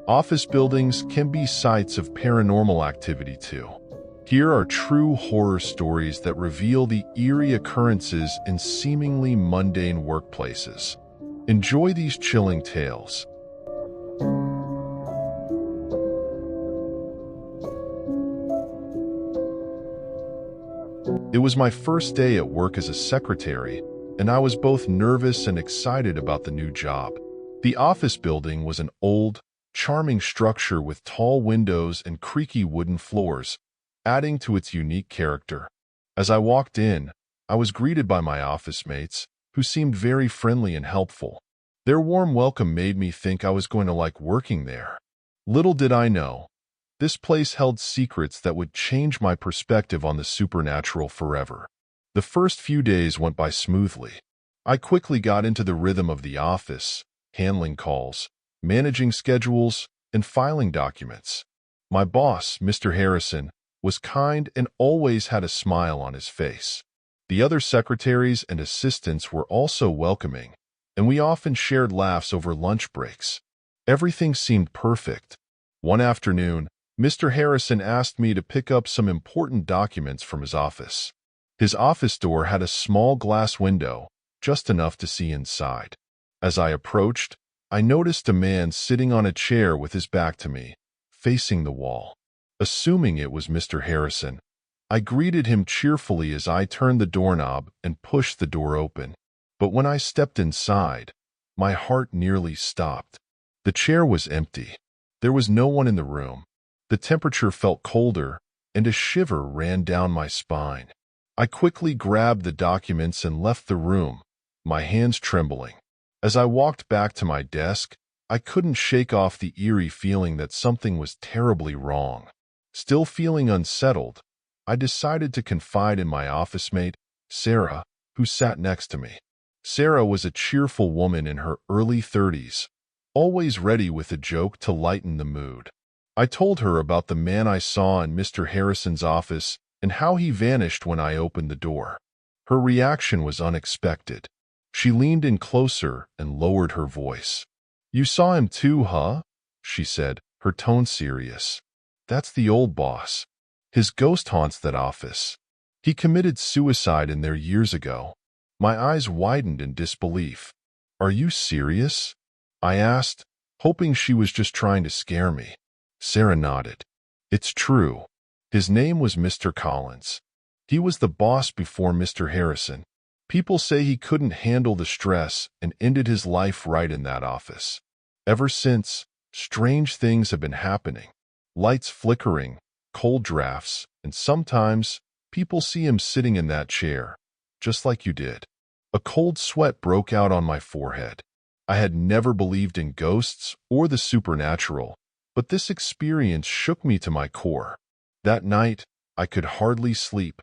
Office buildings can be sites of paranormal activity too. Here are true horror stories that reveal the eerie occurrences in seemingly mundane workplaces. Enjoy these chilling tales. It was my first day at work as a secretary, and I was both nervous and excited about the new job. The office building was an old, charming structure with tall windows and creaky wooden floors, adding to its unique character. As I walked in, I was greeted by my office mates, who seemed very friendly and helpful. Their warm welcome made me think I was going to like working there. Little did I know, this place held secrets that would change my perspective on the supernatural forever. The first few days went by smoothly. I quickly got into the rhythm of the office, handling calls, managing schedules, and filing documents. My boss, Mr. Harrison, was kind and always had a smile on his face. The other secretaries and assistants were also welcoming, and we often shared laughs over lunch breaks. Everything seemed perfect. One afternoon, Mr. Harrison asked me to pick up some important documents from his office. His office door had a small glass window, just enough to see inside. As I approached, I noticed a man sitting on a chair with his back to me, facing the wall. Assuming it was Mr. Harrison, I greeted him cheerfully as I turned the doorknob and pushed the door open. But when I stepped inside, my heart nearly stopped. The chair was empty. There was no one in the room. The temperature felt colder, and a shiver ran down my spine. I quickly grabbed the documents and left the room, my hands trembling. As I walked back to my desk, I couldn't shake off the eerie feeling that something was terribly wrong. Still feeling unsettled, I decided to confide in my office mate, Sarah, who sat next to me. Sarah was a cheerful woman in her early 30s, always ready with a joke to lighten the mood. I told her about the man I saw in Mr. Harrison's office and how he vanished when I opened the door. Her reaction was unexpected. She leaned in closer and lowered her voice. "You saw him too, huh?" she said, her tone serious. "That's the old boss. His ghost haunts that office. He committed suicide in there years ago." My eyes widened in disbelief. "Are you serious?" I asked, hoping she was just trying to scare me. Sarah nodded. "It's true. His name was Mr. Collins. He was the boss before Mr. Harrison. People say he couldn't handle the stress and ended his life right in that office. Ever since, strange things have been happening. Lights flickering, cold drafts, and sometimes people see him sitting in that chair, just like you did." A cold sweat broke out on my forehead. I had never believed in ghosts or the supernatural, but this experience shook me to my core. That night, I could hardly sleep,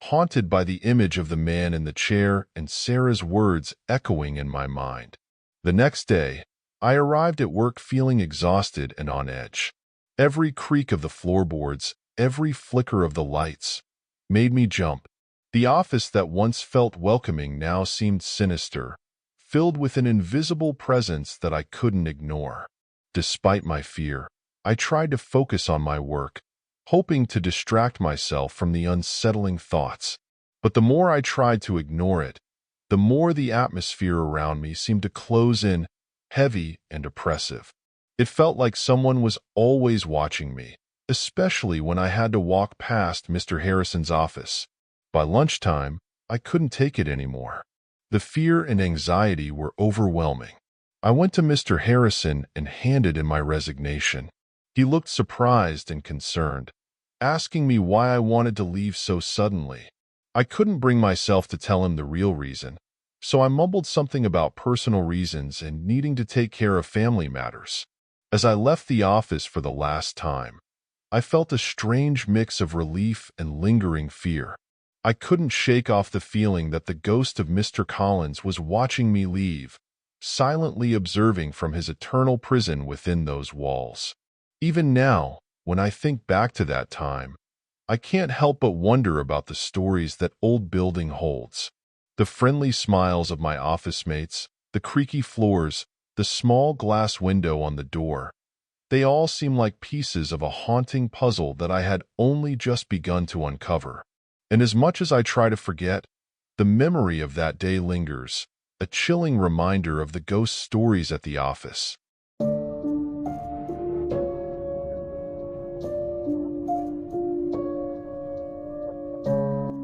haunted by the image of the man in the chair and Sarah's words echoing in my mind. The next day, I arrived at work feeling exhausted and on edge. Every creak of the floorboards, every flicker of the lights, made me jump. The office that once felt welcoming now seemed sinister, filled with an invisible presence that I couldn't ignore. Despite my fear, I tried to focus on my work, hoping to distract myself from the unsettling thoughts. But the more I tried to ignore it, the more the atmosphere around me seemed to close in, heavy and oppressive. It felt like someone was always watching me, especially when I had to walk past Mr. Harrison's office. By lunchtime, I couldn't take it anymore. The fear and anxiety were overwhelming. I went to Mr. Harrison and handed in my resignation. He looked surprised and concerned, asking me why I wanted to leave so suddenly. I couldn't bring myself to tell him the real reason, so I mumbled something about personal reasons and needing to take care of family matters. As I left the office for the last time, I felt a strange mix of relief and lingering fear. I couldn't shake off the feeling that the ghost of Mr. Collins was watching me leave, silently observing from his eternal prison within those walls. Even now, when I think back to that time, I can't help but wonder about the stories that old building holds. The friendly smiles of my office mates, the creaky floors, the small glass window on the door. They all seemed like pieces of a haunting puzzle that I had only just begun to uncover. And as much as I try to forget, the memory of that day lingers, a chilling reminder of the ghost stories at the office.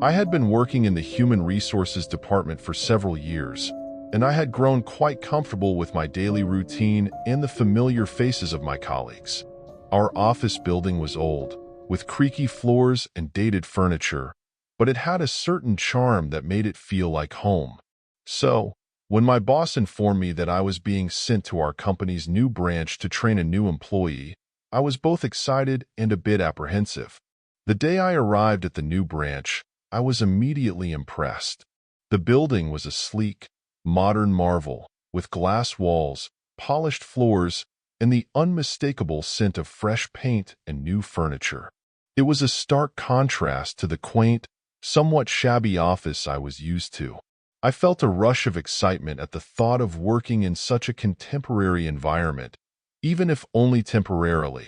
I had been working in the human resources department for several years, and I had grown quite comfortable with my daily routine and the familiar faces of my colleagues. Our office building was old, with creaky floors and dated furniture, but it had a certain charm that made it feel like home. So, when my boss informed me that I was being sent to our company's new branch to train a new employee, I was both excited and a bit apprehensive. The day I arrived at the new branch, I was immediately impressed. The building was a sleek, modern marvel, with glass walls, polished floors, and the unmistakable scent of fresh paint and new furniture. It was a stark contrast to the quaint, somewhat shabby office I was used to. I felt a rush of excitement at the thought of working in such a contemporary environment, even if only temporarily.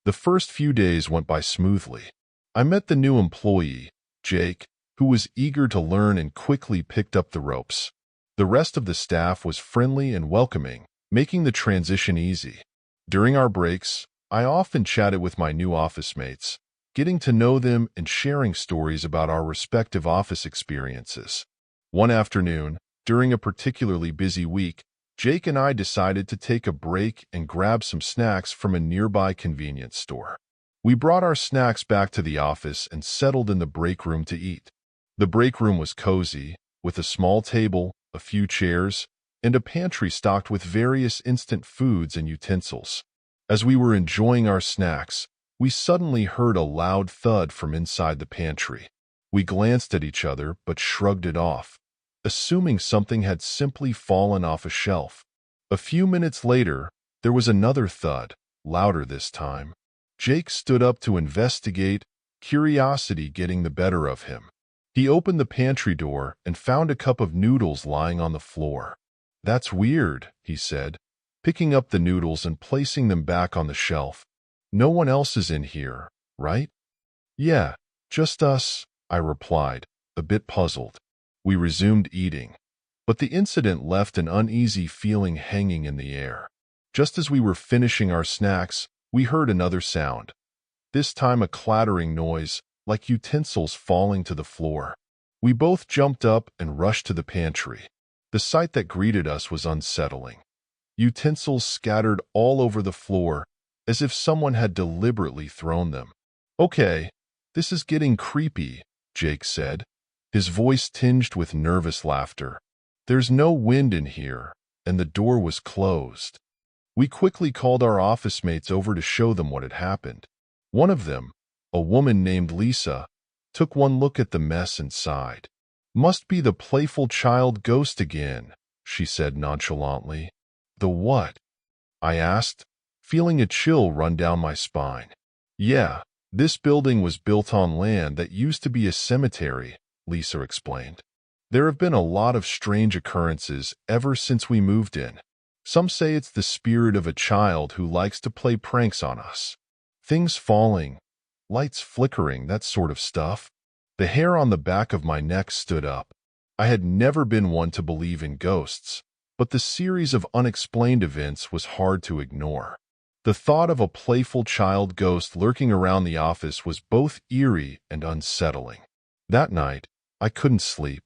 The first few days went by smoothly. I met the new employee, Jake, who was eager to learn and quickly picked up the ropes. The rest of the staff was friendly and welcoming, making the transition easy. During our breaks, I often chatted with my new office mates, getting to know them and sharing stories about our respective office experiences. One afternoon, during a particularly busy week, Jake and I decided to take a break and grab some snacks from a nearby convenience store. We brought our snacks back to the office and settled in the break room to eat. The break room was cozy, with a small table, a few chairs, and a pantry stocked with various instant foods and utensils. As we were enjoying our snacks, we suddenly heard a loud thud from inside the pantry. We glanced at each other but shrugged it off, assuming something had simply fallen off a shelf. A few minutes later, there was another thud, louder this time. Jake stood up to investigate, curiosity getting the better of him. He opened the pantry door and found a cup of noodles lying on the floor. "That's weird," he said, picking up the noodles and placing them back on the shelf. "No one else is in here, right?" "Yeah, just us," I replied, a bit puzzled. We resumed eating, but the incident left an uneasy feeling hanging in the air. Just as we were finishing our snacks, we heard another sound, this time a clattering noise, like utensils falling to the floor. We both jumped up and rushed to the pantry. The sight that greeted us was unsettling. Utensils scattered all over the floor, as if someone had deliberately thrown them. "Okay, this is getting creepy," Jake said, his voice tinged with nervous laughter. "There's no wind in here, and the door was closed." We quickly called our office mates over to show them what had happened. One of them, a woman named Lisa, took one look at the mess and sighed. "Must be the playful child ghost again," she said nonchalantly. "The what?" I asked, feeling a chill run down my spine. "Yeah, this building was built on land that used to be a cemetery," Lisa explained. "There have been a lot of strange occurrences ever since we moved in. Some say it's the spirit of a child who likes to play pranks on us. Things falling, lights flickering, that sort of stuff." The hair on the back of my neck stood up. I had never been one to believe in ghosts, but the series of unexplained events was hard to ignore. The thought of a playful child ghost lurking around the office was both eerie and unsettling. That night, I couldn't sleep.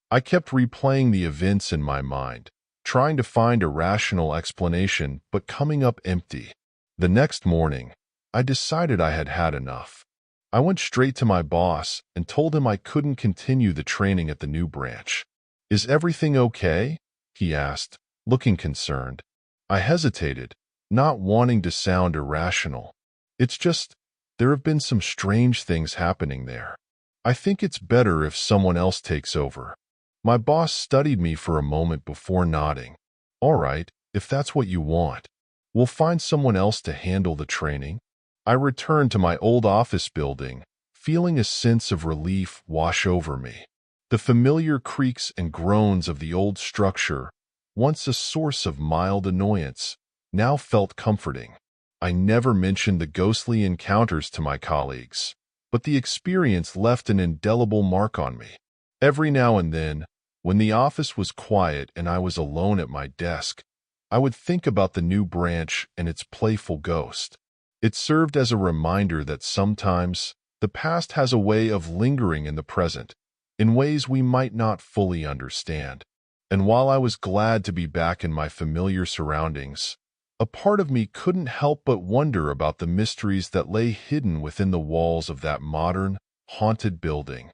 I kept replaying the events in my mind, trying to find a rational explanation but coming up empty. The next morning, I decided I had had enough. I went straight to my boss and told him I couldn't continue the training at the new branch. "Is everything okay?" he asked, looking concerned. I hesitated, not wanting to sound irrational. "It's just, there have been some strange things happening there. I think it's better if someone else takes over." My boss studied me for a moment before nodding. "All right, if that's what you want. We'll find someone else to handle the training." I returned to my old office building, feeling a sense of relief wash over me. The familiar creaks and groans of the old structure, once a source of mild annoyance, now felt comforting. I never mentioned the ghostly encounters to my colleagues, but the experience left an indelible mark on me. Every now and then, when the office was quiet and I was alone at my desk, I would think about the new branch and its playful ghost. It served as a reminder that sometimes the past has a way of lingering in the present, in ways we might not fully understand. And while I was glad to be back in my familiar surroundings, a part of me couldn't help but wonder about the mysteries that lay hidden within the walls of that modern, haunted building.